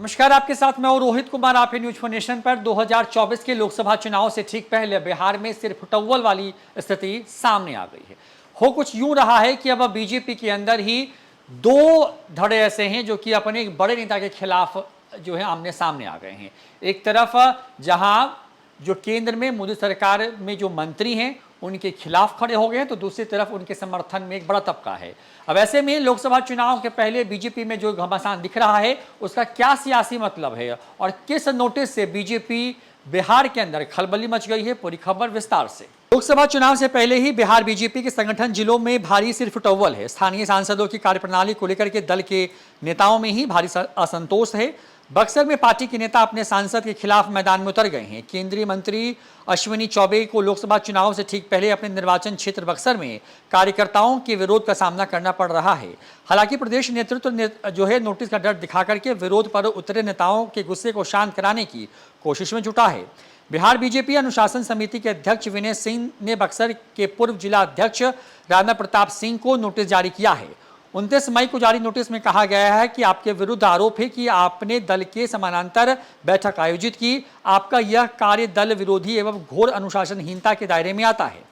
नमस्कार, आपके साथ मैं हूं रोहित कुमार। आप न्यूज फॉर नेशन पर 2024 के लोकसभा चुनाव से ठीक पहले बिहार में सिर्फ टव्वल वाली स्थिति सामने आ गई है। हो कुछ यूं रहा है कि अब बीजेपी के अंदर ही दो धड़े ऐसे हैं जो कि अपने एक बड़े नेता के खिलाफ जो है आमने सामने आ गए हैं। एक तरफ जहां जो केंद्र में मोदी सरकार में जो मंत्री हैं उनके खिलाफ खड़े हो गए हैं, तो दूसरी तरफ उनके समर्थन में एक बड़ा तबका है। अब ऐसे में लोकसभा चुनाव के पहले बीजेपी में जो घमासान दिख रहा है उसका क्या सियासी मतलब है और किस नोटिस से बीजेपी बिहार के अंदर खलबली मच गई है, पूरी खबर विस्तार से। लोकसभा चुनाव से पहले ही बिहार बीजेपी के संगठन जिलों में भारी सिर्फ टव्वल है। स्थानीय सांसदों की कार्यप्रणाली को लेकर के दल के नेताओं में ही भारी असंतोष है। बक्सर में पार्टी के नेता अपने सांसद के खिलाफ मैदान में उतर गए हैं। केंद्रीय मंत्री अश्विनी चौबे को लोकसभा चुनाव से ठीक पहले अपने निर्वाचन क्षेत्र बक्सर में कार्यकर्ताओं के विरोध का सामना करना पड़ रहा है। हालांकि प्रदेश नेतृत्व जो है नोटिस का डर दिखा करके विरोध पर उतरे नेताओं के गुस्से को शांत कराने की कोशिश में जुटा है। बिहार बीजेपी अनुशासन समिति के अध्यक्ष विनय सिंह ने बक्सर के पूर्व जिला अध्यक्ष राणा प्रताप सिंह को नोटिस जारी किया है। 29 मई को जारी नोटिस में कहा गया है कि आपके विरुद्ध आरोप है कि आपने दल के समानांतर बैठक आयोजित की। आपका यह कार्य दल विरोधी एवं घोर अनुशासनहीनता के दायरे में आता है।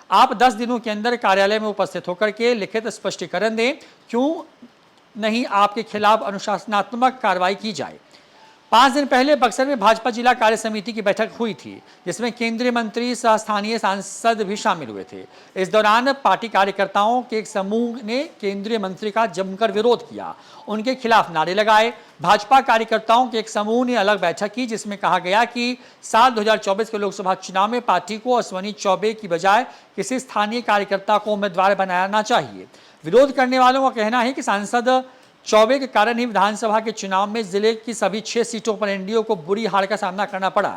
आप 10 दिनों के अंदर कार्यालय में उपस्थित होकर के लिखित स्पष्टीकरण दें, क्यों नहीं आपके खिलाफ अनुशासनात्मक कार्रवाई की जाए। 5 दिन पहले बक्सर में भाजपा जिला कार्य समिति की बैठक हुई थी, जिसमें केंद्रीय मंत्री सह स्थानीय सांसद भी शामिल हुए थे। इस दौरान पार्टी कार्यकर्ताओं के एक समूह ने केंद्रीय मंत्री का जमकर विरोध किया, उनके खिलाफ नारे लगाए। भाजपा कार्यकर्ताओं के एक समूह ने अलग बैठक की, जिसमें कहा गया कि साल 2024 के लोकसभा चुनाव में पार्टी को अश्विनी चौबे की बजाय किसी स्थानीय कार्यकर्ता को उम्मीदवार बनाना चाहिए। विरोध करने वालों का कहना है कि सांसद चौबे के कारण ही विधानसभा के चुनाव में जिले की सभी 6 सीटों पर एनडीए को बुरी हार का सामना करना पड़ा।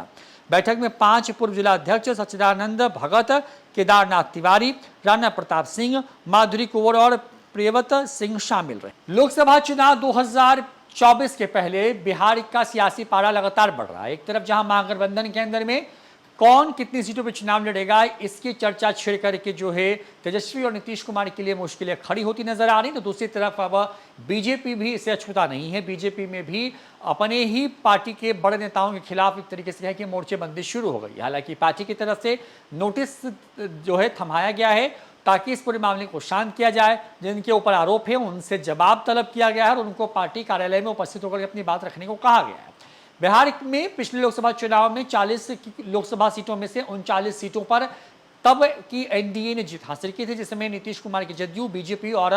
बैठक में 5 पूर्व जिला अध्यक्ष सच्चिदानंद भगत, केदारनाथ तिवारी, राणा प्रताप सिंह, माधुरी कुंवर और प्रियव्रत सिंह शामिल रहे। लोकसभा चुनाव 2024 के पहले बिहार का सियासी पारा लगातार बढ़ रहा है। एक तरफ जहां महागठबंधन के अंदर में कौन कितनी सीटों पर चुनाव लड़ेगा इसकी चर्चा छिड़ करके जो है तेजस्वी और नीतीश कुमार के लिए मुश्किलें खड़ी होती नजर आ रही, तो दूसरी तरफ अब बीजेपी भी इससे अछूता नहीं है। बीजेपी में भी अपने ही पार्टी के बड़े नेताओं के खिलाफ एक तरीके से है कि मोर्चेबंदी शुरू हो गई। हालांकि पार्टी की तरफ से नोटिस जो है थमाया गया है ताकि इस पूरे मामले को शांत किया जाए। जिनके ऊपर आरोप है उनसे जवाब तलब किया गया है और उनको पार्टी कार्यालय में उपस्थित होकर अपनी बात रखने को कहा गया है। बिहार में पिछले लोकसभा चुनाव में 40 लोकसभा सीटों में से 39 सीटों पर तब की एनडीए ने जीत हासिल की थी, जिसमें नीतीश कुमार की जदयू, बीजेपी और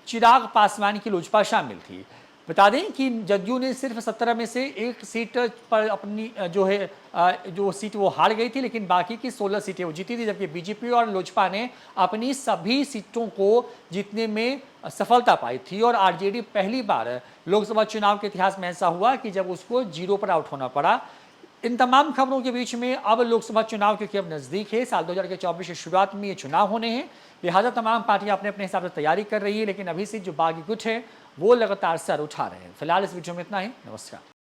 चिराग पासवान की लोजपा शामिल थी। बता दें कि जदयू ने सिर्फ 17 में से 1 सीट पर अपनी जो सीट वो हार गई थी, लेकिन बाकी की 16 सीटें वो जीती थी, जबकि बीजेपी और लोजपा ने अपनी सभी सीटों को जीतने में सफलता पाई थी। और आरजेडी पहली बार लोकसभा चुनाव के इतिहास में ऐसा हुआ कि जब उसको 0 पर आउट होना पड़ा। इन तमाम खबरों के बीच में अब लोकसभा चुनाव क्योंकि अब नजदीक है, साल 2024 की शुरुआत में ये चुनाव होने हैं, लिहाजा तमाम पार्टियां अपने अपने हिसाब से तैयारी कर रही है, लेकिन अभी से जो बागी गुट है वो लगातार सर उठा रहे हैं। फिलहाल इस वीडियो में इतना ही। नमस्कार।